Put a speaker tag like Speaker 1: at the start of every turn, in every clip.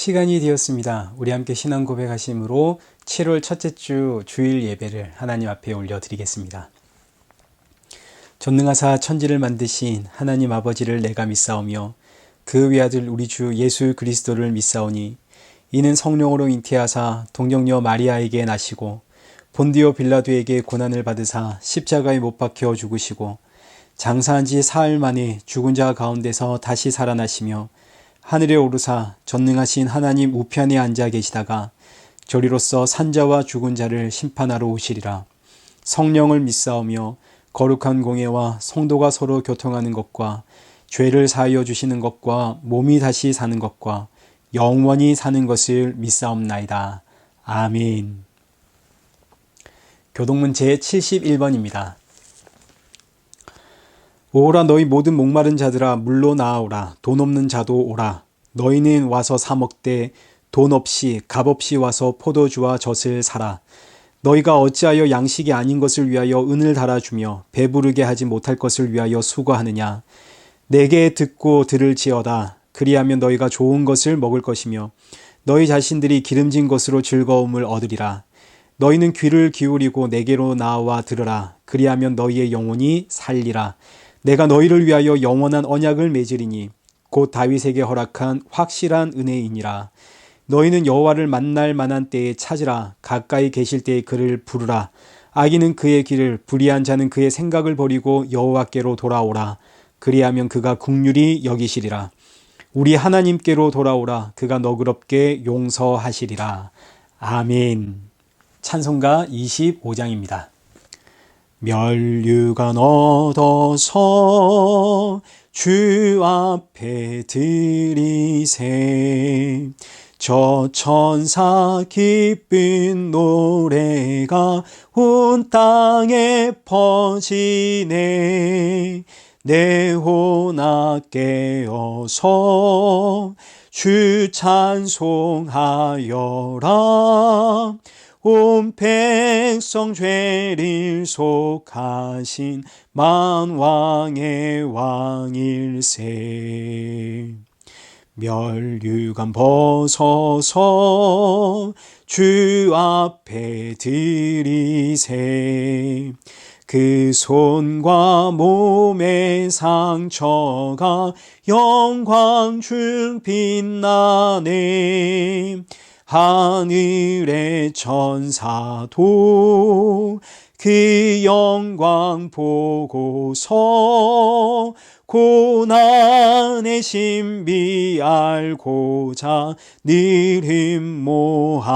Speaker 1: 시간이 되었습니다. 우리 함께 신앙 고백하심으로 7월 첫째 주 주일 예배를 하나님 앞에 올려드리겠습니다. 전능하사 천지를 만드신 하나님 아버지를 내가 믿사오며 그 외아들 우리 주 예수 그리스도를 믿사오니 이는 성령으로 잉태하사 동정녀 마리아에게 나시고 본디오 빌라도에게 고난을 받으사 십자가에 못 박혀 죽으시고 장사한 지 사흘 만에 죽은 자 가운데서 다시 살아나시며 하늘에 오르사 전능하신 하나님 우편에 앉아 계시다가 저리로서 산자와 죽은 자를 심판하러 오시리라. 성령을 믿사오며 거룩한 공예와 성도가 서로 교통하는 것과 죄를 사하여 주시는 것과 몸이 다시 사는 것과 영원히 사는 것을 믿사옵나이다. 아멘. 교동문 제71번입니다. 오라 너희 모든 목마른 자들아 물로 나아오라. 돈 없는 자도 오라. 너희는 와서 사 먹되 돈 없이 값 없이 와서 포도주와 젖을 사라. 너희가 어찌하여 양식이 아닌 것을 위하여 은을 달아주며 배부르게 하지 못할 것을 위하여 수고하느냐. 내게 듣고 들을지어다. 그리하면 너희가 좋은 것을 먹을 것이며 너희 자신들이 기름진 것으로 즐거움을 얻으리라. 너희는 귀를 기울이고 내게로 나와 들으라. 그리하면 너희의 영혼이 살리라. 내가 너희를 위하여 영원한 언약을 맺으리니 곧 다윗에게 허락한 확실한 은혜이니라. 너희는 여호와를 만날 만한 때에 찾으라. 가까이 계실 때에 그를 부르라. 악인은 그의 길을, 불의한 자는 그의 생각을 버리고 여호와께로 돌아오라. 그리하면 그가 긍휼히 여기시리라. 우리 하나님께로 돌아오라. 그가 너그럽게 용서하시리라. 아멘. 찬송가 25장입니다. 멸류관 얻어서 주 앞에 드리세. 저 천사 기쁜 노래가 온 땅에 퍼지네. 내 혼아 깨어서 주 찬송하여라. 온 백성 죄를 속하신 만왕의 왕일세. 멸류관 벗어서 주 앞에 드리세. 그 손과 몸의 상처가 영광 중 빛나네. 하늘의 천사도 그 영광 보고서 고난의 신비 알고자 늘 힘모하도다.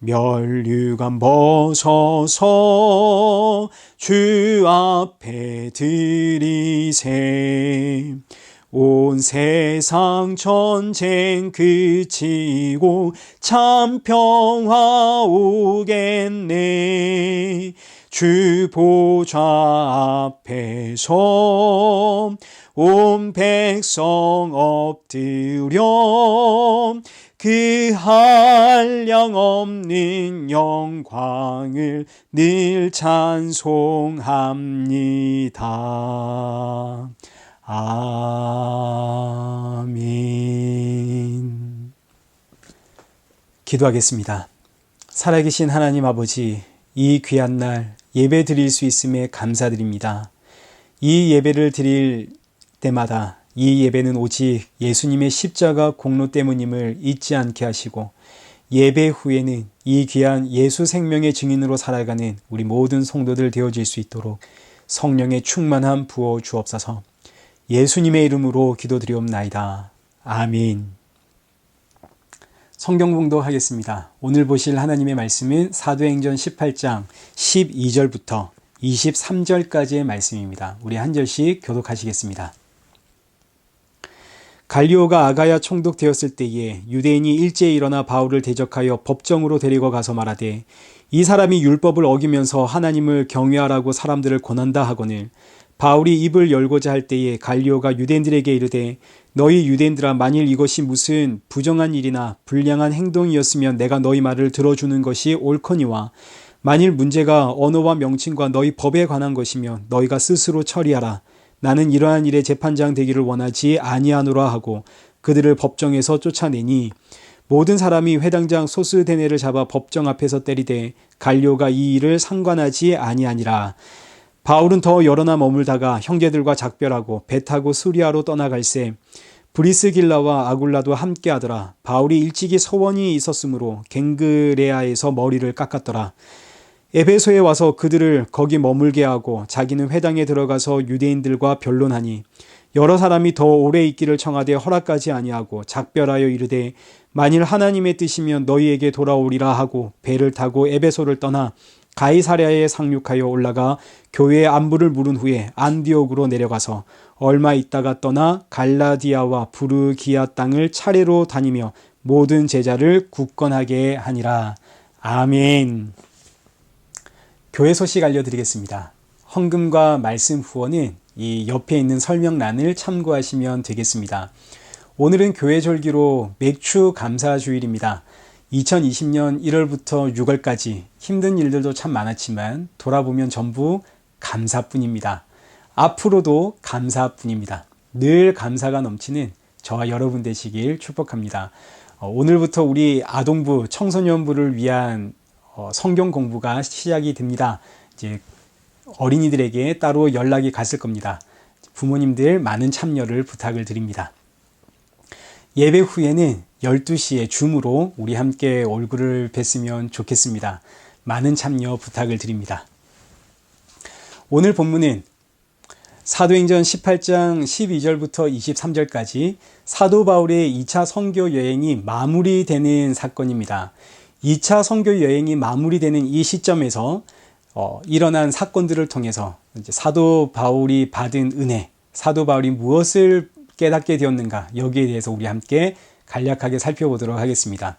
Speaker 1: 멸류관 벗어서 주 앞에 드리세. 온 세상 전쟁 그치고 참 평화 오겠네. 주 보좌 앞에서 온 백성 엎드려 그 한량없는 영광을 늘 찬송합니다. 아멘. 기도하겠습니다. 살아계신 하나님 아버지, 이 귀한 날 예배 드릴 수 있음에 감사드립니다. 이 예배를 드릴 때마다 이 예배는 오직 예수님의 십자가 공로 때문임을 잊지 않게 하시고 예배 후에는 이 귀한 예수 생명의 증인으로 살아가는 우리 모든 성도들 되어질 수 있도록 성령의 충만함 부어 주옵소서. 예수님의 이름으로 기도드리옵나이다. 아멘. 성경봉독 하겠습니다. 오늘 보실 하나님의 말씀은 사도행전 18장 12절부터 23절까지의 말씀입니다. 우리 한 절씩 교독하시겠습니다. 갈리오가 아가야 총독되었을 때에 유대인이 일제히 일어나 바울을 대적하여 법정으로 데리고 가서 말하되 이 사람이 율법을 어기면서 하나님을 경외하라고 사람들을 권한다 하거늘 바울이 입을 열고자 할 때에 갈리오가 유대인들에게 이르되 너희 유대인들아 만일 이것이 무슨 부정한 일이나 불량한 행동이었으면 내가 너희 말을 들어주는 것이 옳거니와 만일 문제가 언어와 명칭과 너희 법에 관한 것이면 너희가 스스로 처리하라. 나는 이러한 일에 재판장 되기를 원하지 아니하노라 하고 그들을 법정에서 쫓아내니 모든 사람이 회당장 소스데네를 잡아 법정 앞에서 때리되 갈료가 이 일을 상관하지 아니하니라. 바울은 더 여러나 머물다가 형제들과 작별하고 배 타고 수리아로 떠나갈새 브리스길라와 아굴라도 함께 하더라. 바울이 일찍이 소원이 있었으므로 갱그레아에서 머리를 깎았더라. 에베소에 와서 그들을 거기 머물게 하고 자기는 회당에 들어가서 유대인들과 변론하니 여러 사람이 더 오래 있기를 청하되 허락하지 아니하고 작별하여 이르되 만일 하나님의 뜻이면 너희에게 돌아오리라 하고 배를 타고 에베소를 떠나 가이사랴에 상륙하여 올라가 교회의 안부를 물은 후에 안디옥으로 내려가서 얼마 있다가 떠나 갈라디아와 부르기아 땅을 차례로 다니며 모든 제자를 굳건하게 하니라. 아멘. 교회 소식 알려드리겠습니다. 헌금과 말씀 후원은 이 옆에 있는 설명란을 참고하시면 되겠습니다. 오늘은 교회 절기로 맥주 감사 주일입니다. 2020년 1월부터 6월까지 힘든 일들도 참 많았지만 돌아보면 전부 감사뿐입니다. 앞으로도 감사뿐입니다. 늘 감사가 넘치는 저와 여러분 되시길 축복합니다. 오늘부터 우리 아동부, 청소년부를 위한 성경 공부가 시작이 됩니다. 이제 어린이들에게 따로 연락이 갔을 겁니다. 부모님들 많은 참여를 부탁을 드립니다. 예배 후에는 12시에 줌으로 우리 함께 얼굴을 뵀으면 좋겠습니다. 많은 참여 부탁을 드립니다. 오늘 본문은 사도행전 18장 12절부터 23절까지 사도 바울의 2차 선교 여행이 마무리되는 사건입니다. 2차 선교 여행이 마무리되는 이 시점에서 일어난 사건들을 통해서 이제 사도 바울이 받은 은혜, 사도 바울이 무엇을 깨닫게 되었는가, 여기에 대해서 우리 함께 간략하게 살펴보도록 하겠습니다.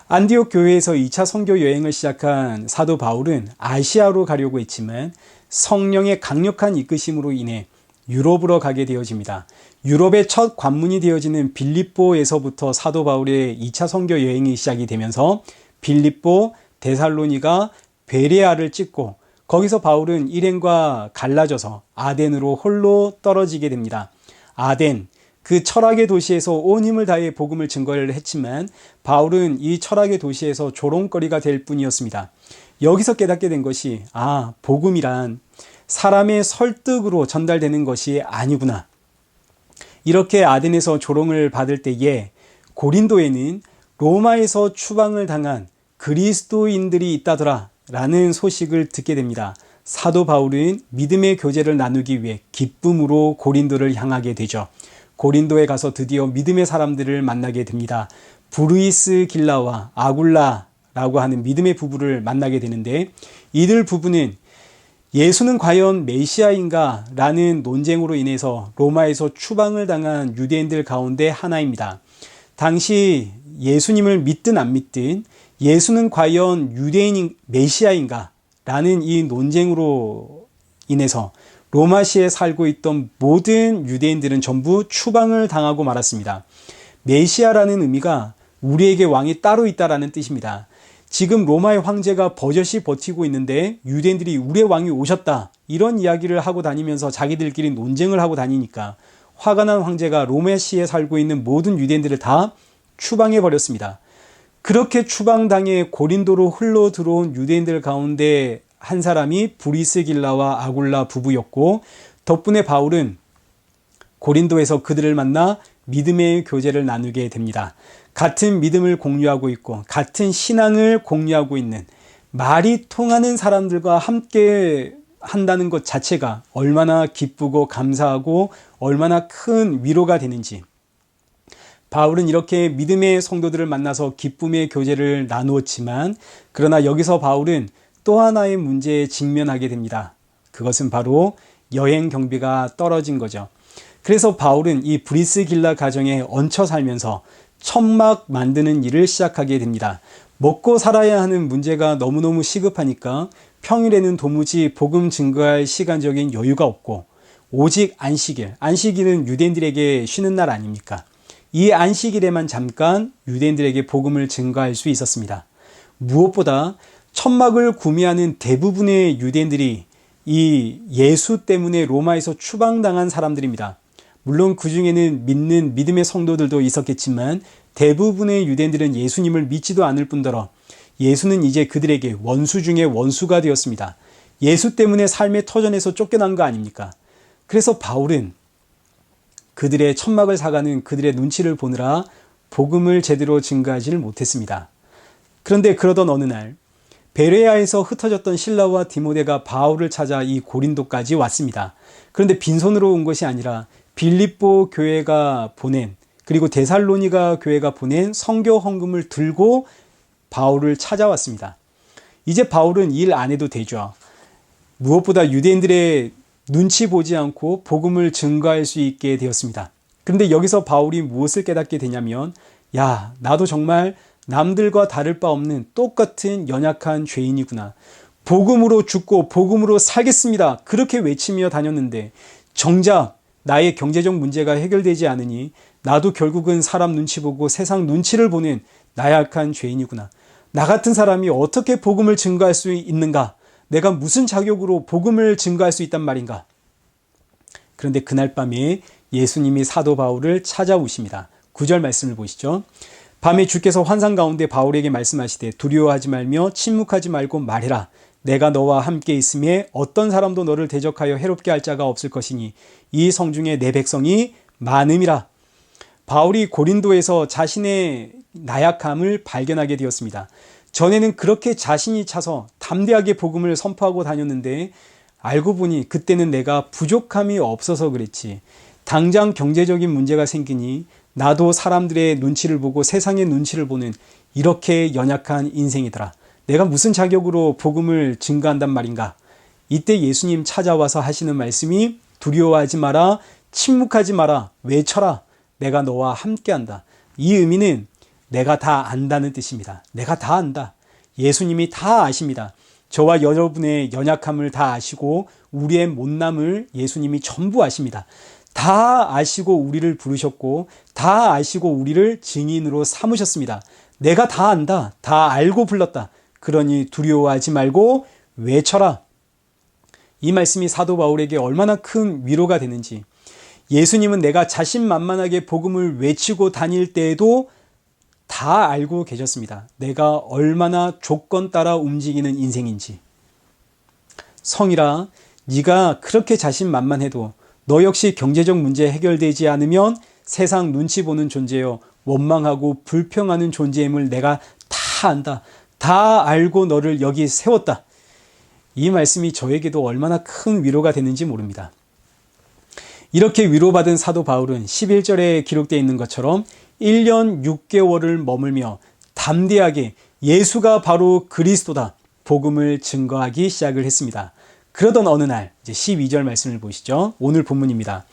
Speaker 1: 안디옥 교회에서 2차 선교 여행을 시작한 사도 바울은 아시아로 가려고 했지만 성령의 강력한 이끄심으로 인해 유럽으로 가게 되어집니다. 유럽의 첫 관문이 되어지는 빌립보에서부터 사도 바울의 2차 선교 여행이 시작이 되면서 빌립보, 데살로니가, 베레아를 찍고 거기서 바울은 일행과 갈라져서 아덴으로 홀로 떨어지게 됩니다. 아덴, 그 철학의 도시에서 온 힘을 다해 복음을 증거를 했지만 바울은 이 철학의 도시에서 조롱거리가 될 뿐이었습니다. 여기서 깨닫게 된 것이 복음이란 사람의 설득으로 전달되는 것이 아니구나. 이렇게 아덴에서 조롱을 받을 때에 고린도에는 로마에서 추방을 당한 그리스도인들이 있다더라 라는 소식을 듣게 됩니다. 사도 바울은 믿음의 교제를 나누기 위해 기쁨으로 고린도를 향하게 되죠. 고린도에 가서 드디어 믿음의 사람들을 만나게 됩니다. 브루이스길라와 아굴라라고 하는 믿음의 부부를 만나게 되는데 이들 부부는 예수는 과연 메시아인가? 라는 논쟁으로 인해서 로마에서 추방을 당한 유대인들 가운데 하나입니다. 당시 예수님을 믿든 안 믿든 예수는 과연 유대인 메시아인가? 라는 이 논쟁으로 인해서 로마시에 살고 있던 모든 유대인들은 전부 추방을 당하고 말았습니다. 메시아라는 의미가 우리에게 왕이 따로 있다라는 뜻입니다. 지금 로마의 황제가 버젓이 버티고 있는데 유대인들이 우리의 왕이 오셨다 이런 이야기를 하고 다니면서 자기들끼리 논쟁을 하고 다니니까 화가 난 황제가 로마시에 살고 있는 모든 유대인들을 다 추방해 버렸습니다. 그렇게 추방당해 고린도로 흘러 들어온 유대인들 가운데 한 사람이 브리스길라와 아굴라 부부였고 덕분에 바울은 고린도에서 그들을 만나 믿음의 교제를 나누게 됩니다. 같은 믿음을 공유하고 있고 같은 신앙을 공유하고 있는 말이 통하는 사람들과 함께 한다는 것 자체가 얼마나 기쁘고 감사하고 얼마나 큰 위로가 되는지 바울은 이렇게 믿음의 성도들을 만나서 기쁨의 교제를 나누었지만 그러나 여기서 바울은 또 하나의 문제에 직면하게 됩니다. 그것은 바로 여행 경비가 떨어진 거죠. 그래서 바울은 이 브리스길라 가정에 얹혀 살면서 천막 만드는 일을 시작하게 됩니다. 먹고 살아야 하는 문제가 너무너무 시급하니까 평일에는 도무지 복음 증거할 시간적인 여유가 없고 오직 안식일은 유대인들에게 쉬는 날 아닙니까? 이 안식일에만 잠깐 유대인들에게 복음을 증거할 수 있었습니다. 무엇보다 천막을 구매하는 대부분의 유대인들이 이 예수 때문에 로마에서 추방당한 사람들입니다. 물론 그 중에는 믿는 믿음의 성도들도 있었겠지만 대부분의 유대인들은 예수님을 믿지도 않을 뿐더러 예수는 이제 그들에게 원수 중에 원수가 되었습니다. 예수 때문에 삶의 터전에서 쫓겨난 거 아닙니까? 그래서 바울은 그들의 천막을 사가는 그들의 눈치를 보느라 복음을 제대로 증거하지를 못했습니다. 그런데 그러던 어느 날 베레아에서 흩어졌던 실라와 디모데가 바울을 찾아 이 고린도까지 왔습니다. 그런데 빈손으로 온 것이 아니라 빌립보 교회가 보낸, 그리고 데살로니가 교회가 보낸 선교 헌금을 들고 바울을 찾아왔습니다. 이제 바울은 일 안 해도 되죠. 무엇보다 유대인들의 눈치 보지 않고 복음을 증거할 수 있게 되었습니다. 그런데 여기서 바울이 무엇을 깨닫게 되냐면, 야, 나도 정말 남들과 다를 바 없는 똑같은 연약한 죄인이구나. 복음으로 죽고 복음으로 살겠습니다. 그렇게 외치며 다녔는데 정작 나의 경제적 문제가 해결되지 않으니 나도 결국은 사람 눈치 보고 세상 눈치를 보는 나약한 죄인이구나. 나 같은 사람이 어떻게 복음을 증거할 수 있는가? 내가 무슨 자격으로 복음을 증거할 수 있단 말인가? 그런데 그날 밤에 예수님이 사도 바울을 찾아오십니다. 9절 말씀을 보시죠. 밤에 주께서 환상 가운데 바울에게 말씀하시되 두려워하지 말며 침묵하지 말고 말해라. 내가 너와 함께 있음에 어떤 사람도 너를 대적하여 해롭게 할 자가 없을 것이니 이 성중에 내 백성이 많음이라. 바울이 고린도에서 자신의 나약함을 발견하게 되었습니다. 전에는 그렇게 자신이 차서 담대하게 복음을 선포하고 다녔는데 알고 보니 그때는 내가 부족함이 없어서 그랬지. 당장 경제적인 문제가 생기니 나도 사람들의 눈치를 보고 세상의 눈치를 보는 이렇게 연약한 인생이더라. 내가 무슨 자격으로 복음을 증거한단 말인가? 이때 예수님 찾아와서 하시는 말씀이 두려워하지 마라, 침묵하지 마라, 외쳐라. 내가 너와 함께한다. 이 의미는 내가 다 안다는 뜻입니다. 내가 다 안다. 예수님이 다 아십니다. 저와 여러분의 연약함을 다 아시고 우리의 못남을 예수님이 전부 아십니다. 다 아시고 우리를 부르셨고 다 아시고 우리를 증인으로 삼으셨습니다. 내가 다 안다. 다 알고 불렀다. 그러니 두려워하지 말고 외쳐라. 이 말씀이 사도 바울에게 얼마나 큰 위로가 되는지, 예수님은 내가 자신만만하게 복음을 외치고 다닐 때에도 다 알고 계셨습니다. 내가 얼마나 조건 따라 움직이는 인생인지. 성이라, 네가 그렇게 자신만만해도 너 역시 경제적 문제 해결되지 않으면 세상 눈치 보는 존재여 원망하고 불평하는 존재임을 내가 다 안다. 다 알고 너를 여기 세웠다. 이 말씀이 저에게도 얼마나 큰 위로가 되는지 모릅니다. 이렇게 위로받은 사도 바울은 11절에 기록되어 있는 것처럼 1년 6개월을 머물며 담대하게 예수가 바로 그리스도다 복음을 증거하기 시작을 했습니다. 그러던 어느 날, 이제 12절 말씀을 보시죠. 오늘 본문입니다.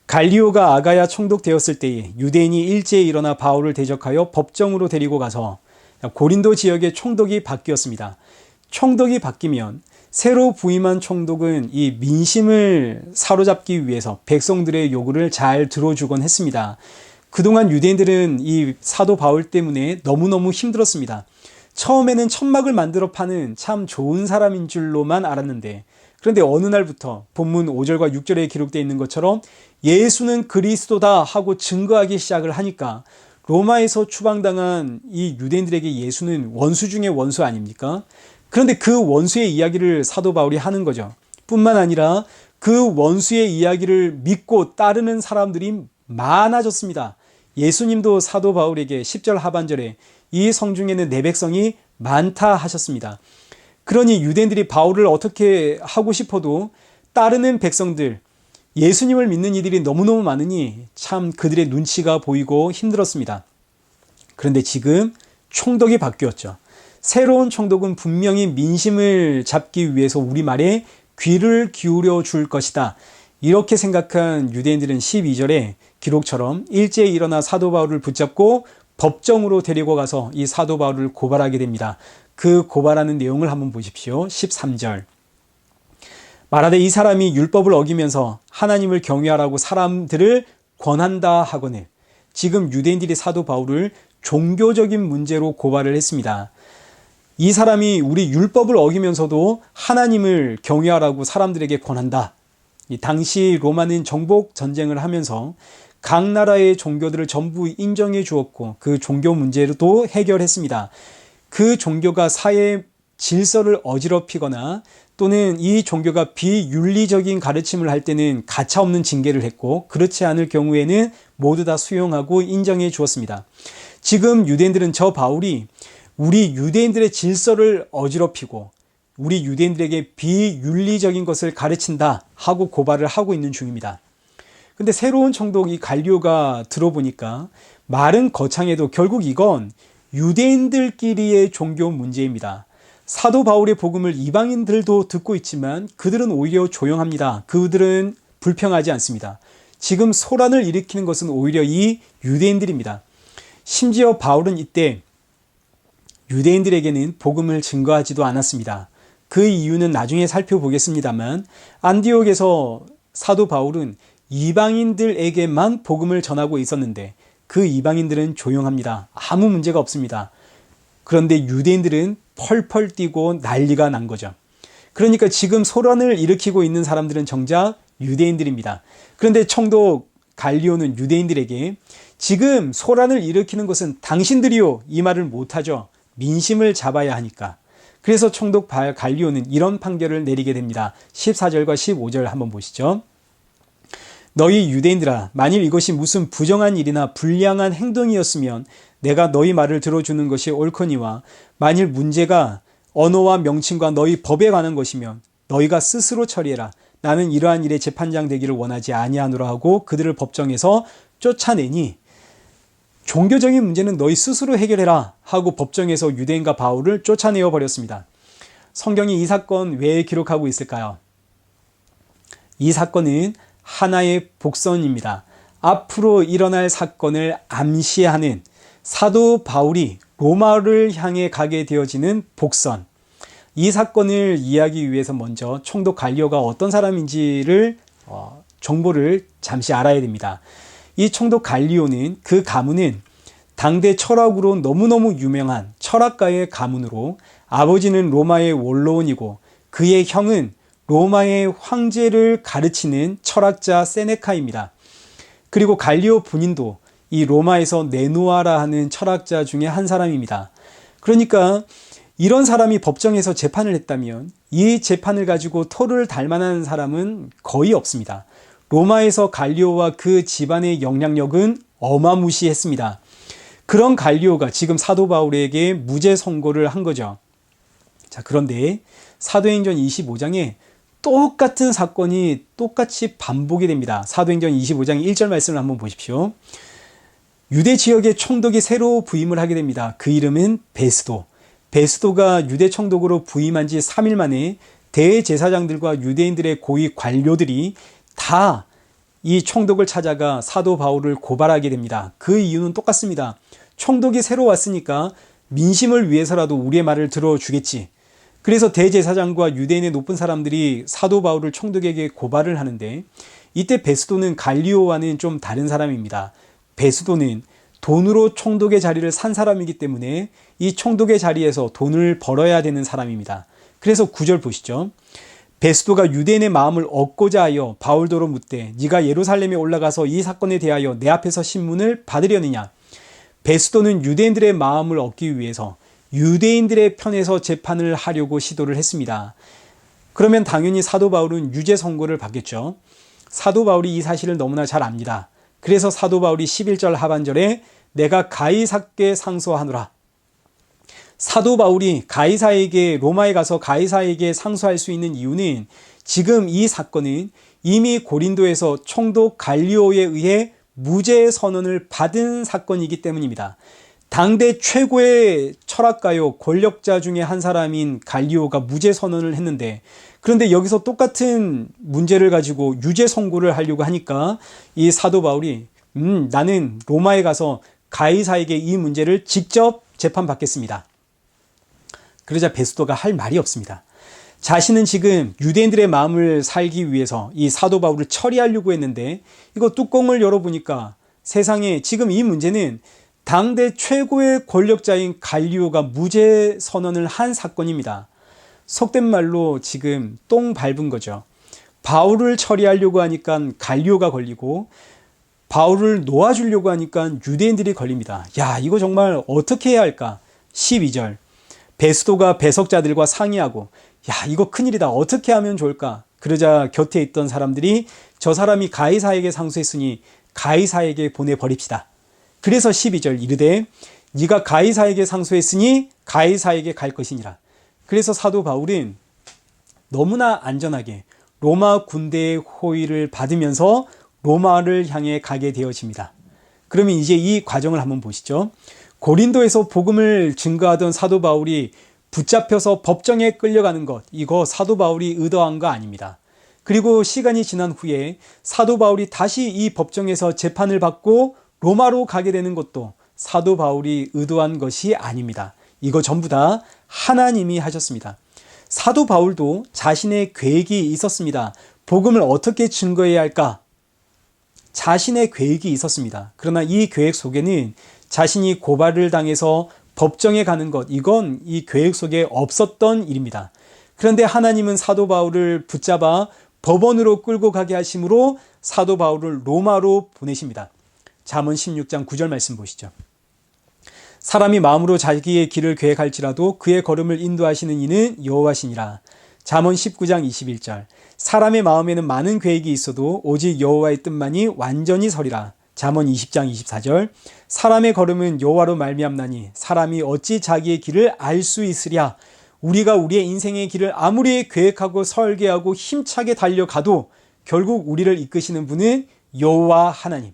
Speaker 1: 갈리오가 아가야 총독되었을 때에 유대인이 일제히 일어나 바울을 대적하여 법정으로 데리고 가서 고린도 지역의 총독이 바뀌었습니다. 총독이 바뀌면 새로 부임한 총독은 이 민심을 사로잡기 위해서 백성들의 요구를 잘 들어주곤 했습니다. 그동안 유대인들은 이 사도 바울 때문에 너무너무 힘들었습니다. 처음에는 천막을 만들어 파는 참 좋은 사람인 줄로만 알았는데, 그런데 어느 날부터 본문 5절과 6절에 기록되어 있는 것처럼 예수는 그리스도다 하고 증거하기 시작을 하니까 로마에서 추방당한 이 유대인들에게 예수는 원수 중에 원수 아닙니까? 그런데 그 원수의 이야기를 사도 바울이 하는 거죠. 뿐만 아니라 그 원수의 이야기를 믿고 따르는 사람들이 많아졌습니다. 예수님도 사도 바울에게 10절 하반절에 이 성중에는 내 백성이 많다 하셨습니다. 그러니 유대인들이 바울을 어떻게 하고 싶어도 따르는 백성들, 예수님을 믿는 이들이 너무너무 많으니 참 그들의 눈치가 보이고 힘들었습니다. 그런데 지금 총독이 바뀌었죠. 새로운 총독은 분명히 민심을 잡기 위해서 우리 말에 귀를 기울여 줄 것이다. 이렇게 생각한 유대인들은 12절에 기록처럼 일제히 일어나 사도 바울을 붙잡고 법정으로 데리고 가서 이 사도 바울을 고발하게 됩니다. 그 고발하는 내용을 한번 보십시오. 13절. 말하되 이 사람이 율법을 어기면서 하나님을 경외하라고 사람들을 권한다 하거늘. 지금 유대인들이 사도 바울을 종교적인 문제로 고발을 했습니다. 이 사람이 우리 율법을 어기면서도 하나님을 경외하라고 사람들에게 권한다. 이 당시 로마는 정복 전쟁을 하면서 각 나라의 종교들을 전부 인정해 주었고 그 종교 문제도 해결했습니다. 그 종교가 사회 질서를 어지럽히거나 또는 이 종교가 비윤리적인 가르침을 할 때는 가차없는 징계를 했고 그렇지 않을 경우에는 모두 다 수용하고 인정해 주었습니다. 지금 유대인들은 저 바울이 우리 유대인들의 질서를 어지럽히고 우리 유대인들에게 비윤리적인 것을 가르친다 하고 고발을 하고 있는 중입니다. 근데 새로운 총독 이 갈리오가 들어보니까 말은 거창해도 결국 이건 유대인들끼리의 종교 문제입니다. 사도 바울의 복음을 이방인들도 듣고 있지만 그들은 오히려 조용합니다. 그들은 불평하지 않습니다. 지금 소란을 일으키는 것은 오히려 이 유대인들입니다. 심지어 바울은 이때 유대인들에게는 복음을 증거하지도 않았습니다. 그 이유는 나중에 살펴보겠습니다만 안디옥에서 사도 바울은 이방인들에게만 복음을 전하고 있었는데 그 이방인들은 조용합니다. 아무 문제가 없습니다. 그런데 유대인들은 펄펄 뛰고 난리가 난 거죠. 그러니까 지금 소란을 일으키고 있는 사람들은 정작 유대인들입니다. 그런데 총독 갈리오는 유대인들에게 지금 소란을 일으키는 것은 당신들이요 이 말을 못하죠. 민심을 잡아야 하니까. 그래서 총독 갈리오는 이런 판결을 내리게 됩니다. 14절과 15절 한번 보시죠. 너희 유대인들아, 만일 이것이 무슨 부정한 일이나 불량한 행동이었으면 내가 너희 말을 들어주는 것이 옳거니와 만일 문제가 언어와 명칭과 너희 법에 관한 것이면 너희가 스스로 처리해라. 나는 이러한 일에 재판장 되기를 원하지 아니하노라 하고 그들을 법정에서 쫓아내니 종교적인 문제는 너희 스스로 해결해라 하고 법정에서 유대인과 바울을 쫓아내어 버렸습니다. 성경이 이 사건 왜 기록하고 있을까요? 이 사건은 하나의 복선입니다. 앞으로 일어날 사건을 암시하는 사도 바울이 로마를 향해 가게 되어지는 복선. 이 사건을 이해하기 위해서 먼저 총독 갈리오가 어떤 사람인지를 정보를 잠시 알아야 됩니다. 이 총독 갈리오는 그 가문은 당대 철학으로 너무너무 유명한 철학가의 가문으로 아버지는 로마의 원로원이고 그의 형은 로마의 황제를 가르치는 철학자 세네카입니다. 그리고 갈리오 본인도 이 로마에서 네노아라 하는 철학자 중에 한 사람입니다. 그러니까 이런 사람이 법정에서 재판을 했다면 이 재판을 가지고 토를 달 만한 사람은 거의 없습니다. 로마에서 갈리오와 그 집안의 영향력은 어마무시했습니다. 그런 갈리오가 지금 사도 바울에게 무죄 선고를 한 거죠. 자, 그런데 사도행전 25장에 똑같은 사건이 똑같이 반복이 됩니다. 사도행전 25장 1절 말씀을 한번 보십시오. 유대 지역의 총독이 새로 부임을 하게 됩니다. 그 이름은 베스도. 베스도가 유대 총독으로 부임한 지 3일 만에 대제사장들과 유대인들의 고위 관료들이 다 이 총독을 찾아가 사도 바울을 고발하게 됩니다. 그 이유는 똑같습니다. 총독이 새로 왔으니까 민심을 위해서라도 우리의 말을 들어주겠지. 그래서 대제사장과 유대인의 높은 사람들이 사도 바울을 총독에게 고발을 하는데 이때 베스도는 갈리오와는 좀 다른 사람입니다. 베스도는 돈으로 총독의 자리를 산 사람이기 때문에 이 총독의 자리에서 돈을 벌어야 되는 사람입니다. 그래서 9절 보시죠. 베스도가 유대인의 마음을 얻고자 하여 바울도로 묻되 네가 예루살렘에 올라가서 이 사건에 대하여 내 앞에서 신문을 받으려느냐. 베스도는 유대인들의 마음을 얻기 위해서 유대인들의 편에서 재판을 하려고 시도를 했습니다. 그러면 당연히 사도 바울은 유죄 선고를 받겠죠. 사도 바울이 이 사실을 너무나 잘 압니다. 그래서 사도 바울이 11절 하반절에 내가 가이사께 상소하노라. 사도 바울이 로마에 가서 가이사에게 상소할 수 있는 이유는 지금 이 사건은 이미 고린도에서 총독 갈리오에 의해 무죄 선언을 받은 사건이기 때문입니다. 당대 최고의 철학가요 권력자 중에 한 사람인 갈리오가 무죄 선언을 했는데 그런데 여기서 똑같은 문제를 가지고 유죄 선고를 하려고 하니까 이 사도 바울이 나는 로마에 가서 가이사에게 이 문제를 직접 재판받겠습니다. 그러자 베스도가 할 말이 없습니다. 자신은 지금 유대인들의 마음을 살기 위해서 이 사도 바울을 처리하려고 했는데 이거 뚜껑을 열어보니까 세상에 지금 이 문제는 당대 최고의 권력자인 갈리오가 무죄 선언을 한 사건입니다. 속된 말로 지금 똥 밟은 거죠. 바울을 처리하려고 하니까 갈리오가 걸리고 바울을 놓아주려고 하니까 유대인들이 걸립니다. 야, 이거 정말 어떻게 해야 할까? 12절. 베스도가 배석자들과 상의하고, 야, 이거 큰일이다. 어떻게 하면 좋을까? 그러자 곁에 있던 사람들이 저 사람이 가이사에게 상소했으니 가이사에게 보내버립시다. 그래서 12절 이르되 네가 가이사에게 상소했으니 가이사에게 갈 것이니라. 그래서 사도 바울은 너무나 안전하게 로마 군대의 호의를 받으면서 로마를 향해 가게 되어집니다. 그러면 이제 이 과정을 한번 보시죠. 고린도에서 복음을 증거하던 사도 바울이 붙잡혀서 법정에 끌려가는 것, 이거 사도 바울이 의도한 거 아닙니다. 그리고 시간이 지난 후에 사도 바울이 다시 이 법정에서 재판을 받고 로마로 가게 되는 것도 사도 바울이 의도한 것이 아닙니다. 이거 전부 다 하나님이 하셨습니다. 사도 바울도 자신의 계획이 있었습니다. 복음을 어떻게 증거해야 할까? 자신의 계획이 있었습니다. 그러나 이 계획 속에는 자신이 고발을 당해서 법정에 가는 것, 이건 이 계획 속에 없었던 일입니다. 그런데 하나님은 사도 바울을 붙잡아 법원으로 끌고 가게 하심으로 사도 바울을 로마로 보내십니다. 잠언 16장 9절 말씀 보시죠. 사람이 마음으로 자기의 길을 계획할지라도 그의 걸음을 인도하시는 이는 여호와시니라. 잠언 19장 21절. 사람의 마음에는 많은 계획이 있어도 오직 여호와의 뜻만이 완전히 서리라. 잠언 20장 24절. 사람의 걸음은 여호와로 말미암나니 사람이 어찌 자기의 길을 알 수 있으랴. 우리가 우리의 인생의 길을 아무리 계획하고 설계하고 힘차게 달려가도 결국 우리를 이끄시는 분은 여호와 하나님.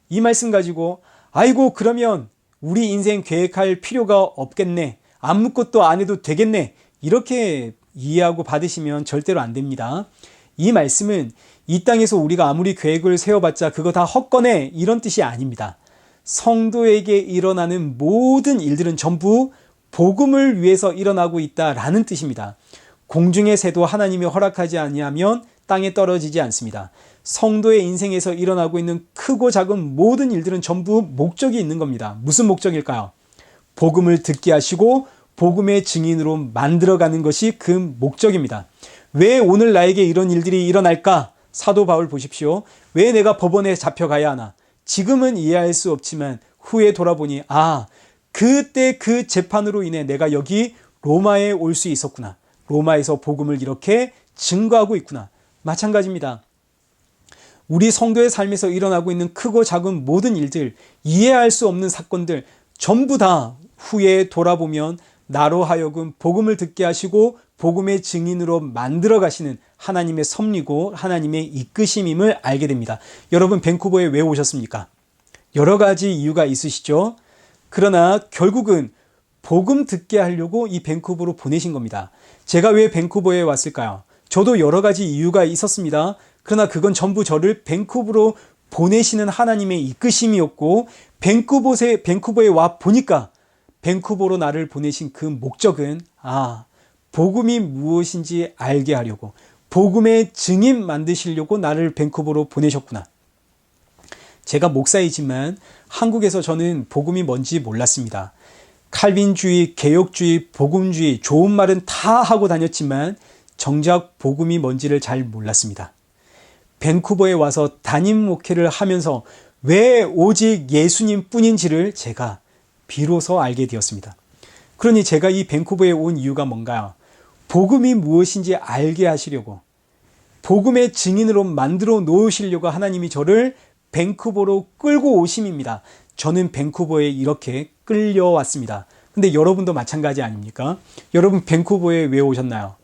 Speaker 1: 이 말씀 가지고 아이고 그러면 우리 인생 계획할 필요가 없겠네. 아무것도 안 해도 되겠네. 이렇게 이해하고 받으시면 절대로 안 됩니다. 이 말씀은 이 땅에서 우리가 아무리 계획을 세워봤자 그거 다 헛거네 이런 뜻이 아닙니다. 성도에게 일어나는 모든 일들은 전부 복음을 위해서 일어나고 있다라는 뜻입니다. 공중의 새도 하나님이 허락하지 아니하면 땅에 떨어지지 않습니다. 성도의 인생에서 일어나고 있는 크고 작은 모든 일들은 전부 목적이 있는 겁니다. 무슨 목적일까요? 복음을 듣게 하시고 복음의 증인으로 만들어가는 것이 그 목적입니다. 왜 오늘 나에게 이런 일들이 일어날까? 사도 바울 보십시오. 왜 내가 법원에 잡혀가야 하나? 지금은 이해할 수 없지만 후에 돌아보니 그때 그 재판으로 인해 내가 여기 로마에 올 수 있었구나. 로마에서 복음을 이렇게 증거하고 있구나. 마찬가지입니다. 우리 성도의 삶에서 일어나고 있는 크고 작은 모든 일들, 이해할 수 없는 사건들 전부 다 후에 돌아보면 나로 하여금 복음을 듣게 하시고 복음의 증인으로 만들어 가시는 하나님의 섭리고 하나님의 이끄심임을 알게 됩니다. 여러분 밴쿠버에 왜 오셨습니까? 여러 가지 이유가 있으시죠? 그러나 결국은 복음 듣게 하려고 이 밴쿠버로 보내신 겁니다. 제가 왜 밴쿠버에 왔을까요? 저도 여러 가지 이유가 있었습니다. 그러나 그건 전부 저를 밴쿠버로 보내시는 하나님의 이끄심이었고 밴쿠버에 와 보니까 밴쿠버로 나를 보내신 그 목적은 복음이 무엇인지 알게 하려고 복음의 증인 만드시려고 나를 밴쿠버로 보내셨구나. 제가 목사이지만 한국에서 저는 복음이 뭔지 몰랐습니다. 칼빈주의, 개혁주의, 복음주의 좋은 말은 다 하고 다녔지만 정작 복음이 뭔지를 잘 몰랐습니다. 밴쿠버에 와서 담임 목회를 하면서 왜 오직 예수님 뿐인지를 제가 비로소 알게 되었습니다. 그러니 제가 이 밴쿠버에 온 이유가 뭔가요? 복음이 무엇인지 알게 하시려고 복음의 증인으로 만들어 놓으시려고 하나님이 저를 밴쿠버로 끌고 오심입니다. 저는 밴쿠버에 이렇게 끌려왔습니다. 근데 여러분도 마찬가지 아닙니까? 여러분 밴쿠버에 왜 오셨나요?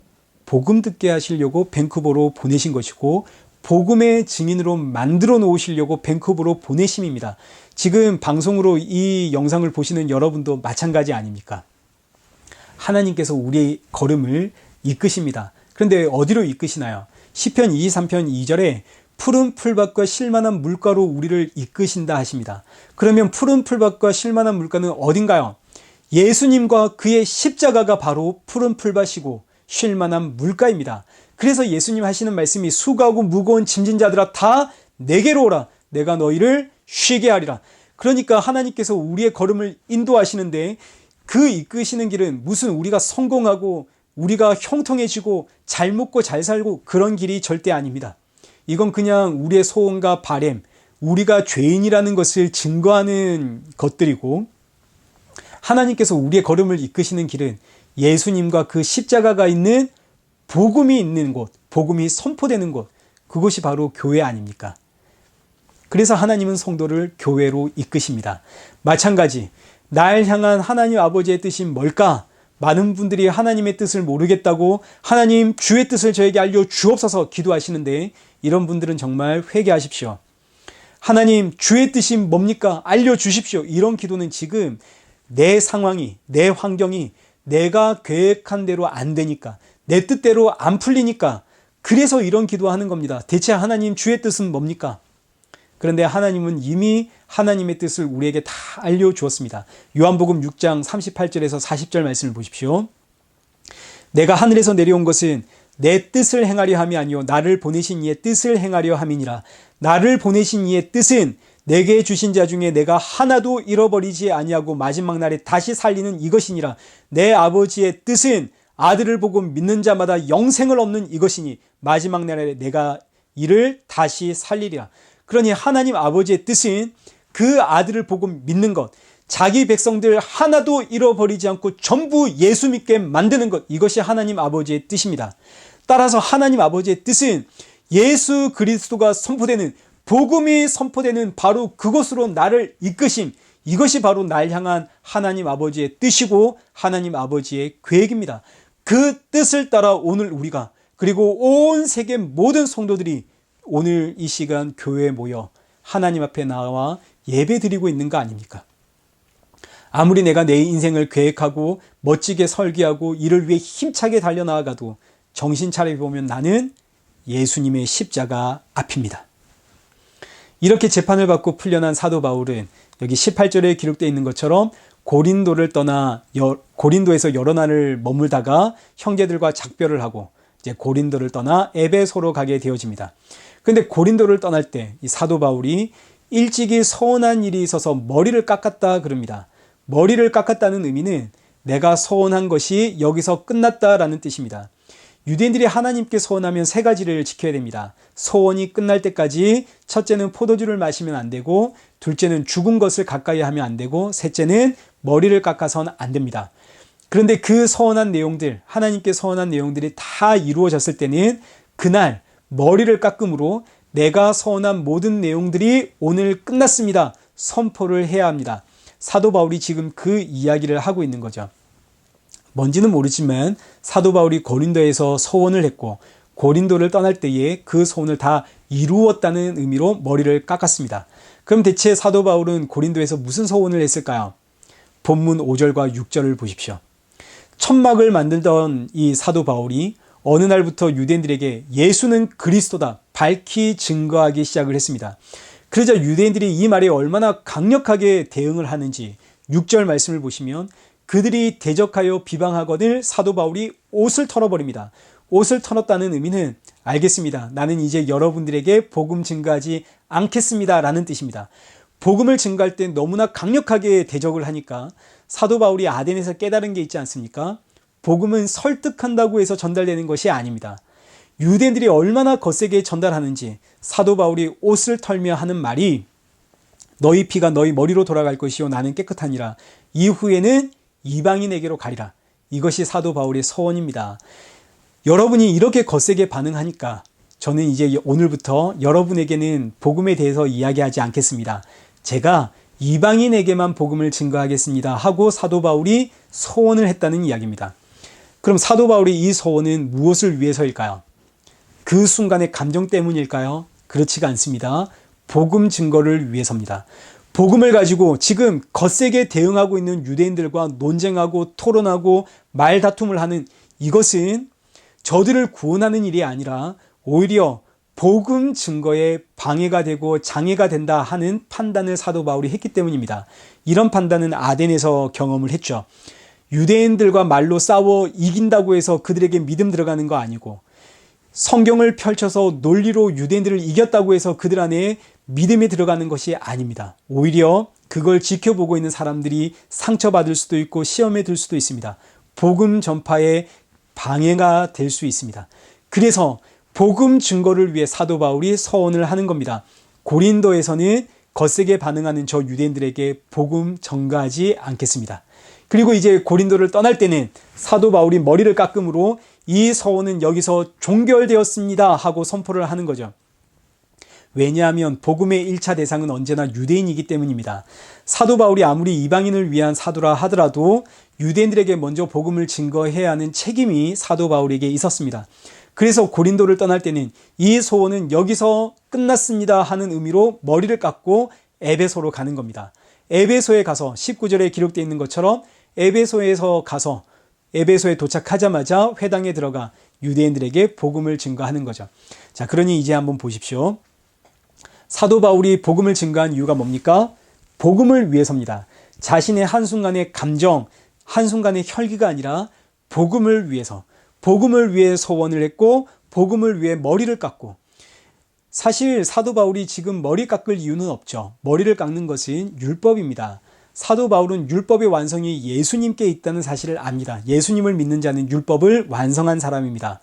Speaker 1: 복음 듣게 하시려고 밴쿠버로 보내신 것이고 복음의 증인으로 만들어 놓으시려고 밴쿠버로 보내심입니다. 지금 방송으로 이 영상을 보시는 여러분도 마찬가지 아닙니까? 하나님께서 우리의 걸음을 이끄십니다. 그런데 어디로 이끄시나요? 시편 23편 2절에 푸른 풀밭과 쉴만한 물가로 우리를 이끄신다 하십니다. 그러면 푸른 풀밭과 쉴만한 물가는 어딘가요? 예수님과 그의 십자가가 바로 푸른 풀밭이고 쉴만한 물가입니다. 그래서 예수님 하시는 말씀이 수고하고 무거운 짐진 자들아 다 내게로 오라. 내가 너희를 쉬게 하리라. 그러니까 하나님께서 우리의 걸음을 인도하시는데 그 이끄시는 길은 무슨 우리가 성공하고 우리가 형통해지고 잘 먹고 잘 살고 그런 길이 절대 아닙니다. 이건 그냥 우리의 소원과 바램, 우리가 죄인이라는 것을 증거하는 것들이고, 하나님께서 우리의 걸음을 이끄시는 길은 예수님과 그 십자가가 있는 복음이 있는 곳, 복음이 선포되는 곳, 그것이 바로 교회 아닙니까? 그래서 하나님은 성도를 교회로 이끄십니다. 마찬가지, 날 향한 하나님 아버지의 뜻이 뭘까? 많은 분들이 하나님의 뜻을 모르겠다고 하나님 주의 뜻을 저에게 알려 주옵소서 기도하시는데, 이런 분들은 정말 회개하십시오. 하나님 주의 뜻이 뭡니까? 알려주십시오. 이런 기도는 지금 내 상황이, 내 환경이 내가 계획한 대로 안 되니까, 내 뜻대로 안 풀리니까, 그래서 이런 기도하는 겁니다. 대체 하나님 주의 뜻은 뭡니까? 그런데 하나님은 이미 하나님의 뜻을 우리에게 다 알려주었습니다. 요한복음 6장 38절에서 40절 말씀을 보십시오. 내가 하늘에서 내려온 것은 내 뜻을 행하려 함이 아니요 나를 보내신 이의 뜻을 행하려 함이니라. 나를 보내신 이의 뜻은 내게 주신 자 중에 내가 하나도 잃어버리지 아니하고 마지막 날에 다시 살리는 이것이니라. 내 아버지의 뜻은 아들을 보고 믿는 자마다 영생을 얻는 이것이니 마지막 날에 내가 이를 다시 살리리라. 그러니 하나님 아버지의 뜻은 그 아들을 보고 믿는 것, 자기 백성들 하나도 잃어버리지 않고 전부 예수 믿게 만드는 것, 이것이 하나님 아버지의 뜻입니다. 따라서 하나님 아버지의 뜻은 예수 그리스도가 선포되는, 복음이 선포되는 바로 그곳으로 나를 이끄심, 이것이 바로 날 향한 하나님 아버지의 뜻이고 하나님 아버지의 계획입니다. 그 뜻을 따라 오늘 우리가, 그리고 온 세계 모든 성도들이 오늘 이 시간 교회에 모여 하나님 앞에 나와 예배 드리고 있는 거 아닙니까? 아무리 내가 내 인생을 계획하고 멋지게 설계하고 이를 위해 힘차게 달려나가도 정신 차려보면 나는 예수님의 십자가 앞입니다. 이렇게 재판을 받고 풀려난 사도 바울은 여기 18절에 기록되어 있는 것처럼 고린도를 떠나 고린도에서 여러 날을 머물다가 형제들과 작별을 하고 이제 고린도를 떠나 에베소로 가게 되어집니다. 그런데 고린도를 떠날 때 이 사도 바울이 일찍이 서운한 일이 있어서 머리를 깎았다 그럽니다. 머리를 깎았다는 의미는 내가 서운한 것이 여기서 끝났다라는 뜻입니다. 유대인들이 하나님께 서원하면 세 가지를 지켜야 됩니다. 서원이 끝날 때까지 첫째는 포도주를 마시면 안 되고, 둘째는 죽은 것을 가까이 하면 안 되고, 셋째는 머리를 깎아서는 안 됩니다. 그런데 그 서원한 내용들, 하나님께 서원한 내용들이 다 이루어졌을 때는 그날 머리를 깎음으로 내가 서원한 모든 내용들이 오늘 끝났습니다. 선포를 해야 합니다. 사도 바울이 지금 그 이야기를 하고 있는 거죠. 뭔지는 모르지만 사도 바울이 고린도에서 서원을 했고 고린도를 떠날 때에 그 서원을 다 이루었다는 의미로 머리를 깎았습니다. 그럼 대체 사도 바울은 고린도에서 무슨 서원을 했을까요? 본문 5절과 6절을 보십시오. 천막을 만들던 이 사도 바울이 어느 날부터 유대인들에게 예수는 그리스도다 밝히 증거하기 시작을 했습니다. 그러자 유대인들이 이 말에 얼마나 강력하게 대응을 하는지 6절 말씀을 보시면 그들이 대적하여 비방하거늘 사도 바울이 옷을 털어버립니다. 옷을 털었다는 의미는 알겠습니다. 나는 이제 여러분들에게 복음 증거하지 않겠습니다 라는 뜻입니다. 복음을 증거할 때 너무나 강력하게 대적을 하니까 사도 바울이 아덴에서 깨달은 게 있지 않습니까? 복음은 설득한다고 해서 전달되는 것이 아닙니다. 유대인들이 얼마나 거세게 전달하는지 사도 바울이 옷을 털며 하는 말이 너희 피가 너희 머리로 돌아갈 것이요 나는 깨끗하니라. 이후에는 이방인에게로 가리라. 이것이 사도 바울의 서원입니다. 여러분이 이렇게 거세게 반응하니까 저는 이제 오늘부터 여러분에게는 복음에 대해서 이야기하지 않겠습니다. 제가 이방인에게만 복음을 증거하겠습니다 하고 사도 바울이 서원을 했다는 이야기입니다. 그럼 사도 바울의 이 서원은 무엇을 위해서일까요? 그 순간의 감정 때문일까요? 그렇지가 않습니다. 복음 증거를 위해서입니다. 복음을 가지고 지금 거세게 대응하고 있는 유대인들과 논쟁하고 토론하고 말다툼을 하는 이것은 저들을 구원하는 일이 아니라 오히려 복음 증거에 방해가 되고 장애가 된다 하는 판단을 사도 바울이 했기 때문입니다. 이런 판단은 아덴에서 경험을 했죠. 유대인들과 말로 싸워 이긴다고 해서 그들에게 믿음 들어가는 거 아니고 성경을 펼쳐서 논리로 유대인들을 이겼다고 해서 그들 안에 믿음이 들어가는 것이 아닙니다. 오히려 그걸 지켜보고 있는 사람들이 상처받을 수도 있고 시험에 들 수도 있습니다. 복음 전파에 방해가 될 수 있습니다. 그래서 복음 증거를 위해 사도 바울이 서원을 하는 겁니다. 고린도에서는 거세게 반응하는 저 유대인들에게 복음 전가하지 않겠습니다. 그리고 이제 고린도를 떠날 때는 사도 바울이 머리를 깎음으로 이 서원은 여기서 종결되었습니다 하고 선포를 하는 거죠. 왜냐하면 복음의 1차 대상은 언제나 유대인이기 때문입니다. 사도 바울이 아무리 이방인을 위한 사도라 하더라도 유대인들에게 먼저 복음을 증거해야 하는 책임이 사도 바울에게 있었습니다. 그래서 고린도를 떠날 때는 이 소원은 여기서 끝났습니다 하는 의미로 머리를 깎고 에베소로 가는 겁니다. 에베소에 가서 19절에 기록되어 있는 것처럼 에베소에서 가서 에베소에 도착하자마자 회당에 들어가 유대인들에게 복음을 증거하는 거죠. 자, 그러니 이제 한번 보십시오. 사도 바울이 복음을 증거한 이유가 뭡니까? 복음을 위해서입니다. 자신의 한순간의 감정, 한순간의 혈기가 아니라 복음을 위해서, 복음을 위해 소원을 했고 복음을 위해 머리를 깎고, 사실 사도 바울이 지금 머리 깎을 이유는 없죠. 머리를 깎는 것은 율법입니다. 사도 바울은 율법의 완성이 예수님께 있다는 사실을 압니다. 예수님을 믿는 자는 율법을 완성한 사람입니다.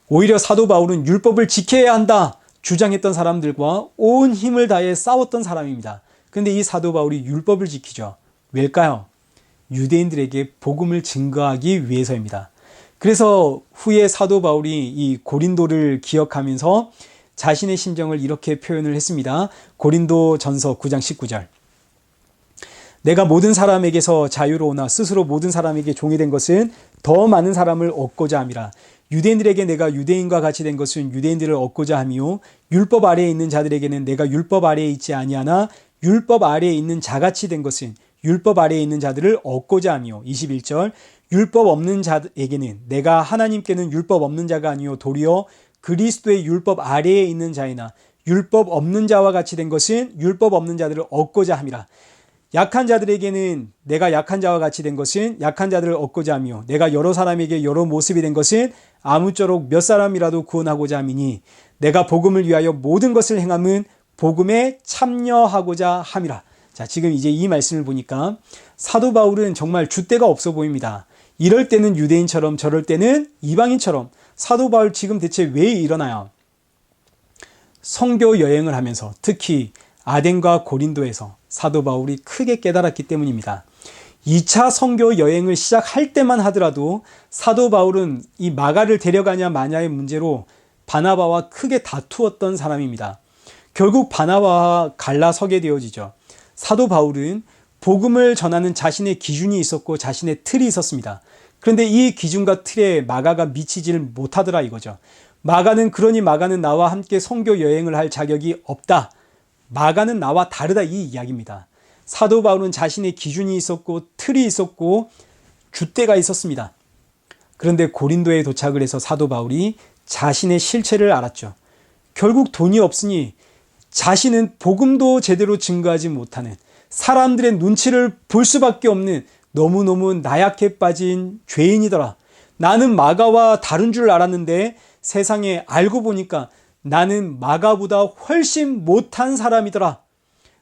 Speaker 1: 오히려 사도 바울은 율법을 지켜야 한다 주장했던 사람들과 온 힘을 다해 싸웠던 사람입니다. 그런데 이 사도 바울이 율법을 지키죠. 왜일까요? 유대인들에게 복음을 증거하기 위해서입니다. 그래서 후에 사도 바울이 이 고린도를 기억하면서 자신의 심정을 이렇게 표현을 했습니다. 고린도전서 9장 19절. 내가 모든 사람에게서 자유로우나 스스로 모든 사람에게 종이 된 것은 더 많은 사람을 얻고자 함이라. 유대인들에게 내가 유대인과 같이 된 것은 유대인들을 얻고자 함이요 율법 아래에 있는 자들에게는 내가 율법 아래에 있지 아니하나 율법 아래에 있는 자같이 된 것은 율법 아래에 있는 자들을 얻고자 함이요. 21절. 율법 없는 자에게는 내가 하나님께는 율법 없는 자가 아니요 도리어 그리스도의 율법 아래에 있는 자이나 율법 없는 자와 같이 된 것은 율법 없는 자들을 얻고자 함이라. 약한 자들에게는 내가 약한 자와 같이 된 것은 약한 자들을 얻고자 하며 내가 여러 사람에게 여러 모습이 된 것은 아무쪼록 몇 사람이라도 구원하고자 함이니 내가 복음을 위하여 모든 것을 행함은 복음에 참여하고자 함이라. 자, 지금 이제 이 말씀을 보니까 사도 바울은 정말 줏대가 없어 보입니다. 이럴 때는 유대인처럼 저럴 때는 이방인처럼 사도 바울 지금 대체 왜 이러나요? 선교 여행을 하면서 특히 아덴과 고린도에서 사도 바울이 크게 깨달았기 때문입니다. 2차 선교 여행을 시작할 때만 하더라도 사도 바울은 이 마가를 데려가냐 마냐의 문제로 바나바와 크게 다투었던 사람입니다. 결국 바나바와 갈라서게 되어지죠. 사도 바울은 복음을 전하는 자신의 기준이 있었고 자신의 틀이 있었습니다. 그런데 이 기준과 틀에 마가가 미치지를 못하더라 이거죠. 그러니 마가는 나와 함께 선교 여행을 할 자격이 없다. 마가는 나와 다르다 이 이야기입니다. 사도 바울은 자신의 기준이 있었고 틀이 있었고 줏대가 있었습니다. 그런데 고린도에 도착을 해서 사도 바울이 자신의 실체를 알았죠. 결국 돈이 없으니 자신은 복음도 제대로 증거하지 못하는 사람들의 눈치를 볼 수밖에 없는 너무너무 나약해 빠진 죄인이더라. 나는 마가와 다른 줄 알았는데 세상에 알고 보니까 나는 마가보다 훨씬 못한 사람이더라.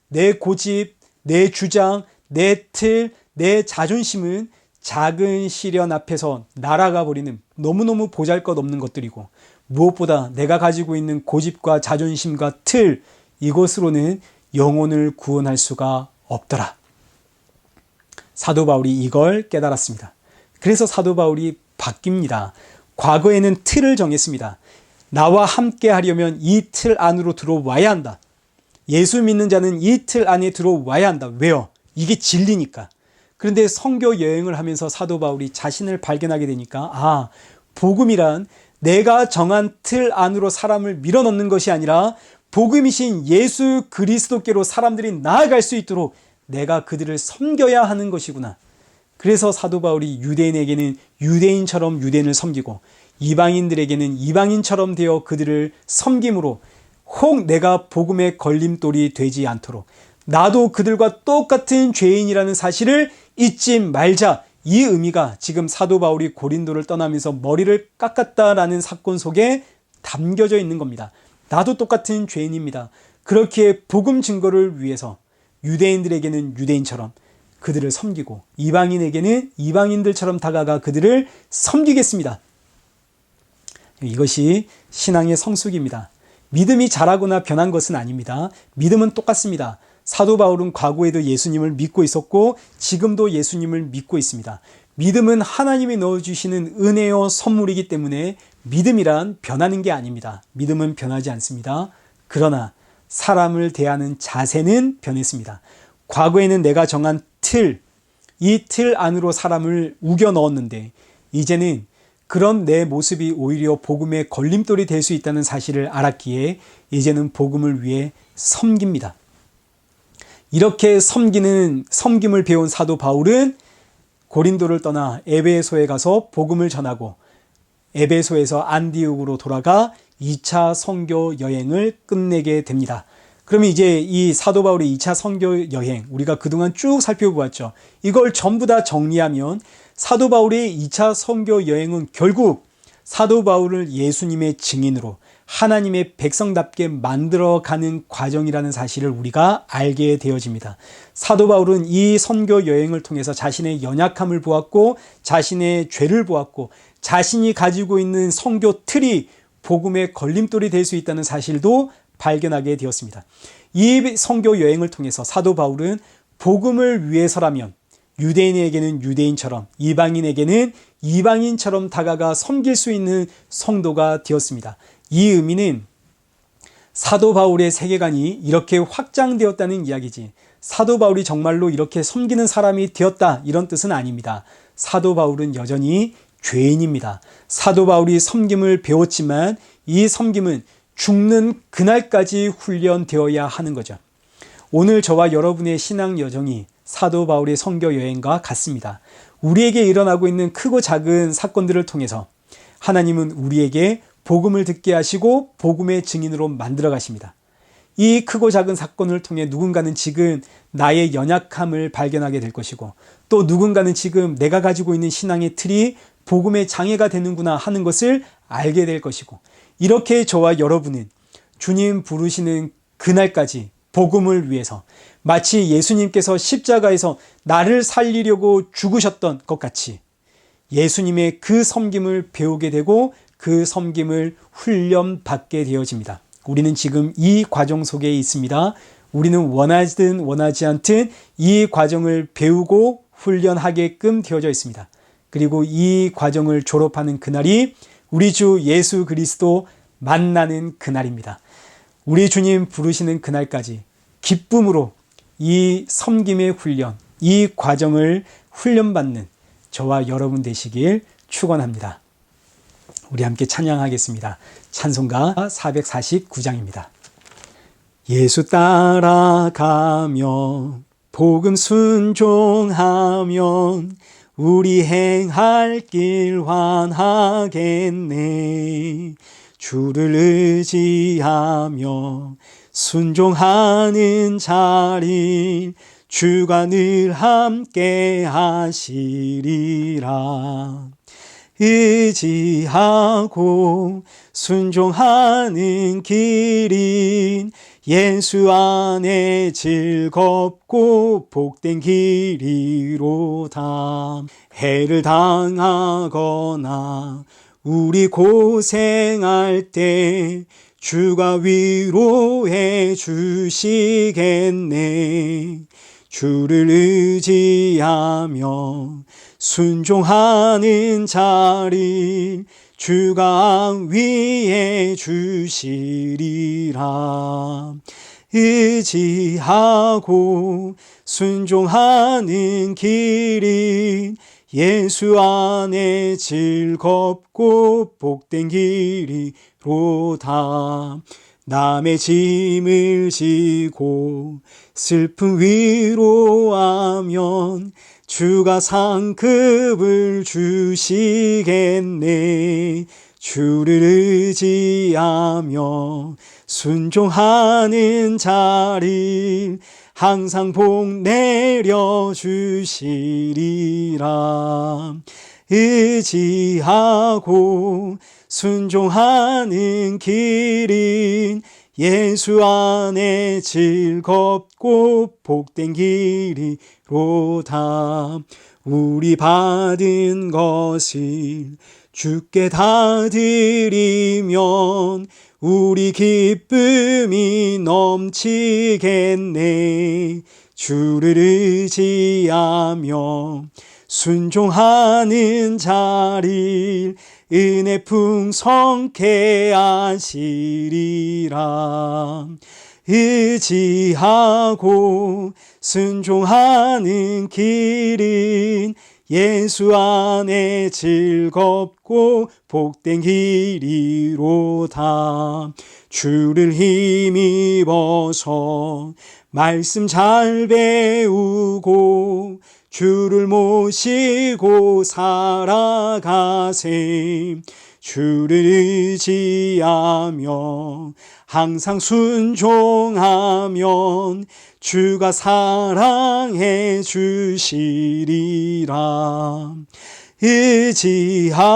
Speaker 1: 내 고집, 내 주장, 내 틀, 내 자존심은 작은 시련 앞에서 날아가 버리는 너무너무 보잘것없는 것들이고 무엇보다 내가 가지고 있는 고집과 자존심과 틀 이것으로는 영혼을 구원할 수가 없더라. 사도 바울이 이걸 깨달았습니다. 그래서 사도 바울이 바뀝니다. 과거에는 틀을 정했습니다. 나와 함께 하려면 이 틀 안으로 들어와야 한다. 예수 믿는 자는 이 틀 안에 들어와야 한다. 왜요? 이게 진리니까. 그런데 선교 여행을 하면서 사도 바울이 자신을 발견하게 되니까 복음이란 내가 정한 틀 안으로 사람을 밀어넣는 것이 아니라 복음이신 예수 그리스도께로 사람들이 나아갈 수 있도록 내가 그들을 섬겨야 하는 것이구나. 그래서 사도 바울이 유대인에게는 유대인처럼 유대인을 섬기고 이방인들에게는 이방인처럼 되어 그들을 섬김으로 혹 내가 복음의 걸림돌이 되지 않도록 나도 그들과 똑같은 죄인이라는 사실을 잊지 말자. 이 의미가 지금 사도 바울이 고린도를 떠나면서 머리를 깎았다라는 사건 속에 담겨져 있는 겁니다. 나도 똑같은 죄인입니다. 그렇기에 복음 증거를 위해서 유대인들에게는 유대인처럼 그들을 섬기고 이방인에게는 이방인들처럼 다가가 그들을 섬기겠습니다. 이것이 신앙의 성숙입니다. 믿음이 자라거나 변한 것은 아닙니다. 믿음은 똑같습니다. 사도 바울은 과거에도 예수님을 믿고 있었고 지금도 예수님을 믿고 있습니다. 믿음은 하나님이 넣어주시는 은혜요 선물이기 때문에 믿음이란 변하는 게 아닙니다. 믿음은 변하지 않습니다. 그러나 사람을 대하는 자세는 변했습니다. 과거에는 내가 정한 이 틀 안으로 사람을 우겨 넣었는데 이제는 그런 내 모습이 오히려 복음의 걸림돌이 될 수 있다는 사실을 알았기에 이제는 복음을 위해 섬깁니다. 이렇게 섬김을 배운 사도 바울은 고린도를 떠나 에베소에 가서 복음을 전하고 에베소에서 안디옥으로 돌아가 2차 선교 여행을 끝내게 됩니다. 그러면 이제 이 사도 바울의 2차 선교 여행, 우리가 그동안 쭉 살펴보았죠. 이걸 전부 다 정리하면 사도 바울의 2차 선교 여행은 결국 사도 바울을 예수님의 증인으로 하나님의 백성답게 만들어가는 과정이라는 사실을 우리가 알게 되어집니다. 사도 바울은 이 선교 여행을 통해서 자신의 연약함을 보았고 자신의 죄를 보았고 자신이 가지고 있는 선교 틀이 복음의 걸림돌이 될 수 있다는 사실도 발견하게 되었습니다. 이 선교 여행을 통해서 사도 바울은 복음을 위해서라면 유대인에게는 유대인처럼 이방인에게는 이방인처럼 다가가 섬길 수 있는 성도가 되었습니다. 이 의미는 사도 바울의 세계관이 이렇게 확장되었다는 이야기지 사도 바울이 정말로 이렇게 섬기는 사람이 되었다 이런 뜻은 아닙니다. 사도 바울은 여전히 죄인입니다. 사도 바울이 섬김을 배웠지만 이 섬김은 죽는 그날까지 훈련되어야 하는 거죠. 오늘 저와 여러분의 신앙 여정이 사도 바울의 선교 여행과 같습니다. 우리에게 일어나고 있는 크고 작은 사건들을 통해서 하나님은 우리에게 복음을 듣게 하시고 복음의 증인으로 만들어 가십니다. 이 크고 작은 사건을 통해 누군가는 지금 나의 연약함을 발견하게 될 것이고 또 누군가는 지금 내가 가지고 있는 신앙의 틀이 복음의 장애가 되는구나 하는 것을 알게 될 것이고 이렇게 저와 여러분은 주님 부르시는 그날까지 복음을 위해서 마치 예수님께서 십자가에서 나를 살리려고 죽으셨던 것 같이 예수님의 그 섬김을 배우게 되고 그 섬김을 훈련받게 되어집니다. 우리는 지금 이 과정 속에 있습니다. 우리는 원하든 원하지 않든 이 과정을 배우고 훈련하게끔 되어져 있습니다. 그리고 이 과정을 졸업하는 그날이 우리 주 예수 그리스도 만나는 그날입니다. 우리 주님 부르시는 그날까지 기쁨으로 이 섬김의 훈련, 이 과정을 훈련받는 저와 여러분 되시길 축원합니다. 우리 함께 찬양하겠습니다. 찬송가 449장입니다. 예수 따라가며 복음 순종하면 우리 행할 길 환하겠네. 주를 의지하며 순종하는 자리 주가 늘 함께 하시리라. 의지하고 순종하는 길인 예수 안에 즐겁고 복된 길이로다. 해를 당하거나 우리 고생할 때 주가 위로해 주시겠네. 주를 의지하며 순종하는 자리 주가 위해 주시리라. 의지하고 순종하는 길이 예수 안에 즐겁고 복된 길이로다. 남의 짐을 지고 슬픔 위로하면 주가 상급을 주시겠네. 주를 의지하며 순종하는 자리 항상 복 내려주시리라. 의지하고 순종하는 길인 예수 안에 즐겁고 복된 길이로다. 우리 받은 것을 주께 다 드리면 우리 기쁨이 넘치겠네. 주를 의지하며 순종하는 자를 은혜 풍성케 하시리라. 의지하고 순종하는 길은 예수 안에 즐겁고 복된 길이로다. 주를 힘입어서 말씀 잘 배우고 주를 모시고 살아가세. 주를 의지하며 항상 순종하면 주가 사랑해 주시리라. 의지하고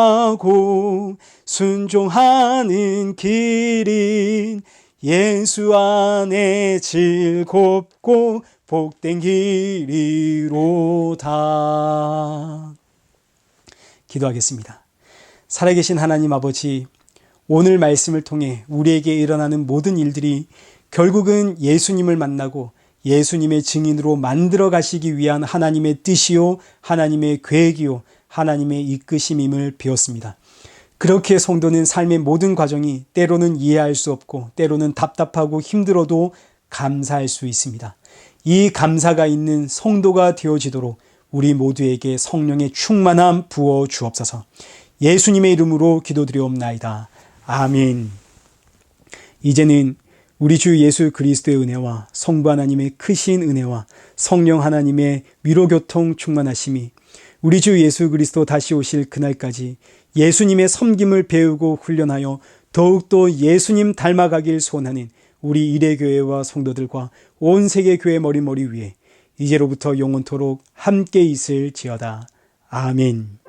Speaker 1: 순종하는 길은 예수 안에 즐겁고 복된 길이로다. 기도하겠습니다. 살아계신 하나님 아버지, 오늘 말씀을 통해 우리에게 일어나는 모든 일들이 결국은 예수님을 만나고 예수님의 증인으로 만들어 가시기 위한 하나님의 뜻이요, 하나님의 계획이요, 하나님의 이끄심임을 배웠습니다. 그렇게 성도는 삶의 모든 과정이 때로는 이해할 수 없고 때로는 답답하고 힘들어도 감사할 수 있습니다. 이 감사가 있는 성도가 되어지도록 우리 모두에게 성령의 충만함 부어 주옵소서. 예수님의 이름으로 기도드리옵나이다. 아멘. 이제는 우리 주 예수 그리스도의 은혜와 성부 하나님의 크신 은혜와 성령 하나님의 위로교통 충만하심이 우리 주 예수 그리스도 다시 오실 그날까지 예수님의 섬김을 배우고 훈련하여 더욱더 예수님 닮아가길 소원하는 우리 이레교회와 성도들과 온 세계 교회 머리머리 위에 이제로부터 영원토록 함께 있을지어다. 아멘.